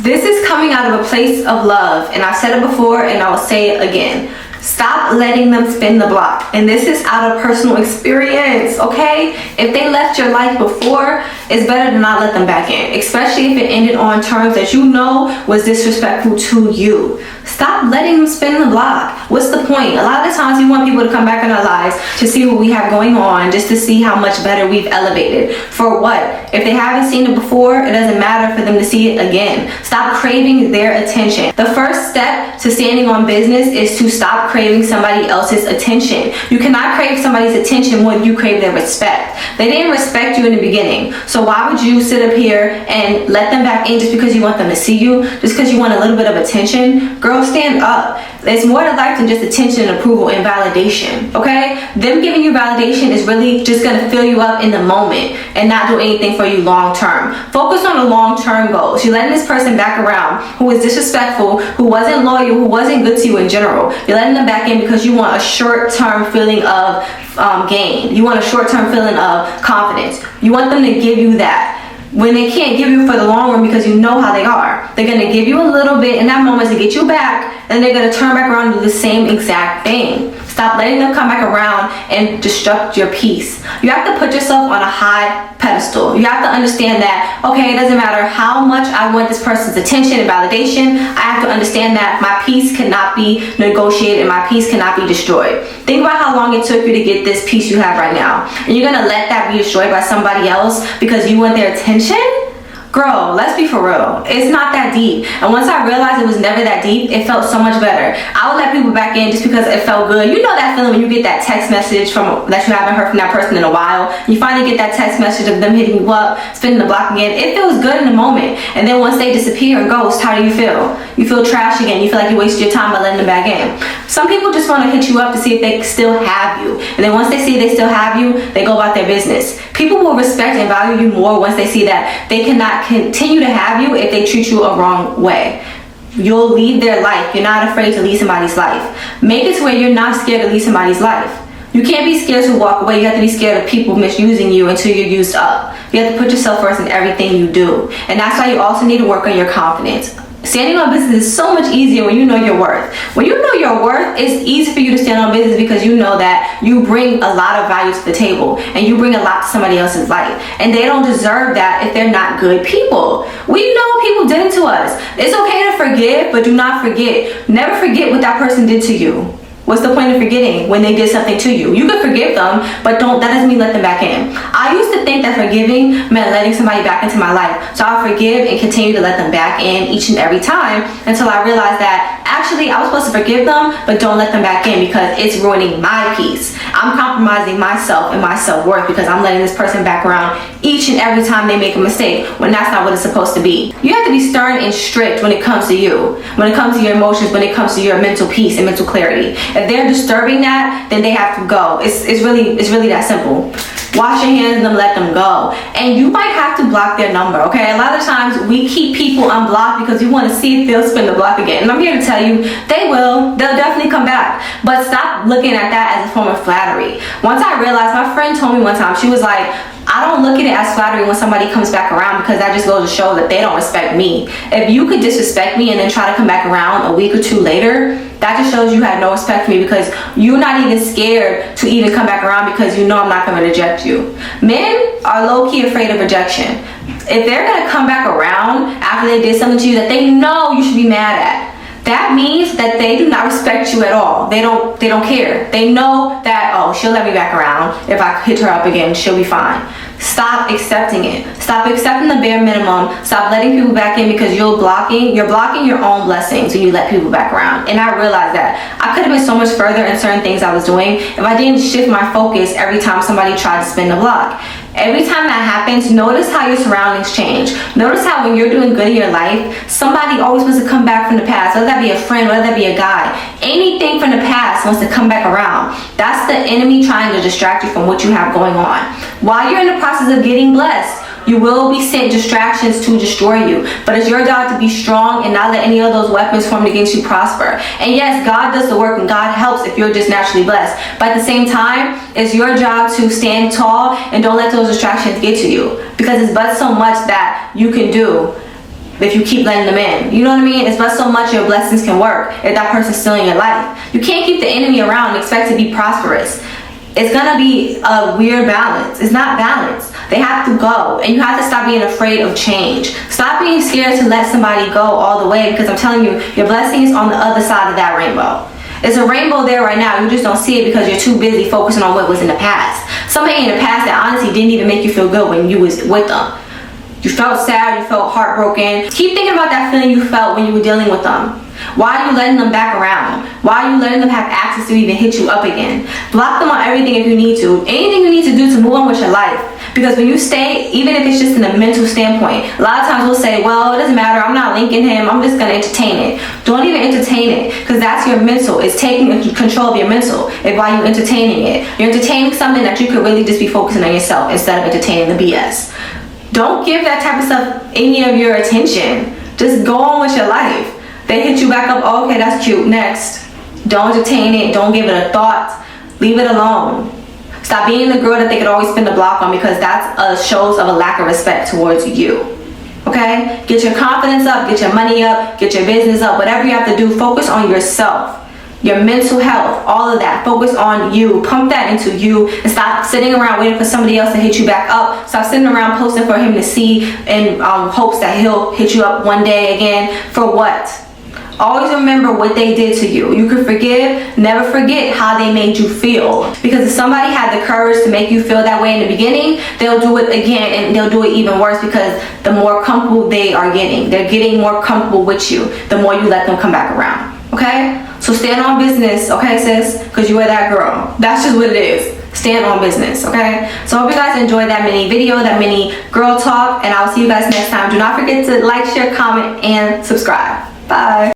This is coming out of a place of love, and I've said it before and I will say it again. Stop letting them spin the block. And this is out of personal experience, okay? If they left your life before, it's better to not let them back in, especially if it ended on terms that you know was disrespectful to you. Stop letting them spin the block. What's the point? A lot of the times we want people to come back in our lives to see what we have going on, just to see how much better we've elevated. For what? If they haven't seen it before, it doesn't matter for them to see it again. Stop craving their attention. The first step to standing on business is to stop craving somebody else's attention. You cannot crave somebody's attention more than you crave their respect. They didn't respect you in the beginning, so why would you sit up here and let them back in just because you want them to see you, just because you want a little bit of attention? Girl, stand up. There's more to life than just attention, approval, and validation, okay? Them giving you validation is really just gonna fill you up in the moment and not do anything for you long term. Focus on the long term goals. You're letting this person back around who was disrespectful, who wasn't loyal, who wasn't good to you in general. You're letting them back in because you want a short term feeling of gain. You want a short term feeling of confidence. You want them to give you that. When they can't give you for the long run because you know how they are. They're going to give you a little bit in that moment to get you back, and they're going to turn back around and do the same exact thing. Stop letting them come back around and disrupt your peace. You have to put yourself on a high pedestal. You have to understand that, okay, it doesn't matter how much I want this person's attention and validation, I have to understand that my peace cannot be negotiated and my peace cannot be destroyed. Think about how long it took you to get this peace you have right now. And you're going to let that be destroyed by somebody else because you want their attention? Girl, let's be for real. It's not that deep. And once I realized it was never that deep, it felt so much better. I would let people back in just because it felt good. You know that feeling when you get that text message from that you haven't heard from that person in a while. You finally get that text message of them hitting you up, spinning the block again. It feels good in the moment. And then once they disappear and ghost, how do you feel? You feel trash again. You feel like you wasted your time by letting them back in. Some people just want to hit you up to see if they still have you. And then once they see they still have you, they go about their business. People will respect and value you more once they see that they cannot continue to have you if they treat you a wrong way. You'll leave their life. You're not afraid to leave somebody's life. Make it to where you're not scared to leave somebody's life. You can't be scared to walk away. You have to be scared of people misusing you until you're used up. You have to put yourself first in everything you do. And that's why you also need to work on your confidence. Standing on business is so much easier when you know your worth. When you know your worth, it's easy for you to stand on business because you know that you bring a lot of value to the table and you bring a lot to somebody else's life. And they don't deserve that if they're not good people. We know what people did to us. It's okay to forgive, but do not forget. Never forget what that person did to you. What's the point of forgetting when they did something to you? You can forgive them, but that doesn't mean let them back in. I used to think that forgiving meant letting somebody back into my life. So I'll forgive and continue to let them back in each and every time until I realized that actually I was supposed to forgive them, but don't let them back in because it's ruining my peace. I'm compromising myself and my self-worth because I'm letting this person back around each and every time they make a mistake when that's not what it's supposed to be. You have to be stern and strict when it comes to you, when it comes to your emotions, when it comes to your mental peace and mental clarity. If they're disturbing that, then they have to go. It's really that simple. Wash your hands and then let them go. And you might have to block their number, okay? A lot of times we keep people unblocked because we want to see if they'll spin the block again. And I'm here to tell you, they will. They'll definitely come back. But stop looking at that as a form of flattery. Once I realized, my friend told me one time, she was like, I don't look at it as flattery when somebody comes back around because that just goes to show that they don't respect me. If you could disrespect me and then try to come back around a week or two later, that just shows you had no respect for me because you're not even scared to even come back around because you know I'm not going to reject you. Men are low-key afraid of rejection. If they're going to come back around after they did something to you that they know you should be mad at, that means that they do not respect you at all. They don't care. They know that, oh, she'll let me back around. If I hit her up again, she'll be fine. Stop accepting it. Stop accepting the bare minimum. Stop letting people back in because you're blocking your own blessings when you let people back around. And I realized that I could have been so much further in certain things I was doing if I didn't shift my focus every time somebody tried to spin the block. Every time that happens, notice how your surroundings change. Notice how when you're doing good in your life, somebody always wants to come back from the past, whether that be a friend, whether that be a guy. Anything from the past wants to come back around. That's the enemy trying to distract you from what you have going on. While you're in the process of getting blessed, you will be sent distractions to destroy you. But it's your job to be strong and not let any of those weapons formed against you prosper. And yes, God does the work and God helps if you're just naturally blessed. But at the same time, it's your job to stand tall and don't let those distractions get to you. Because it's but so much that you can do. if you keep letting them in. You know what I mean? It's not so much your blessings can work if that person's still in your life. You can't keep the enemy around and expect to be prosperous. It's gonna be a weird balance. It's not balance. They have to go, and you have to stop being afraid of change. Stop being scared to let somebody go all the way, because I'm telling you, your blessing is on the other side of that rainbow. It's a rainbow there right now. You just don't see it because you're too busy focusing on what was in the past. Something in the past that honestly didn't even make you feel good when you was with them. You felt sad, you felt heartbroken. Keep thinking about that feeling you felt when you were dealing with them. Why are you letting them back around? Why are you letting them have access to even hit you up again? Block them on everything if you need to. Anything you need to do to move on with your life. Because when you stay, even if it's just in a mental standpoint, a lot of times we'll say, well, it doesn't matter, I'm not linking him, I'm just going to entertain it. Don't even entertain it, because that's your mental. It's taking control of your mental while you're entertaining it. You're entertaining something that you could really just be focusing on yourself instead of entertaining the BS. Don't give that type of stuff any of your attention. Just go on with your life. They hit you back up, oh, okay, that's cute, next. Don't entertain it, don't give it a thought, leave it alone. Stop being the girl that they could always spin the block on, because that's shows of a lack of respect towards you. Okay? Get your confidence up, get your money up, get your business up, whatever you have to do, focus on yourself. Your mental health, all of that. Focus on you. Pump that into you, and stop sitting around waiting for somebody else to hit you back up. Stop sitting around posting for him to see in hopes that he'll hit you up one day again. For what? Always remember what they did to you. You can forgive, never forget how they made you feel. Because if somebody had the courage to make you feel that way in the beginning, they'll do it again, and they'll do it even worse, because the more comfortable they are getting, they're getting more comfortable with you, the more you let them come back around. Okay? So stand on business, okay, sis? Because you are that girl. That's just what it is. Stand on business, okay? So I hope you guys enjoyed that mini video, that mini girl talk, and I will see you guys next time. Do not forget to like, share, comment, and subscribe. Bye.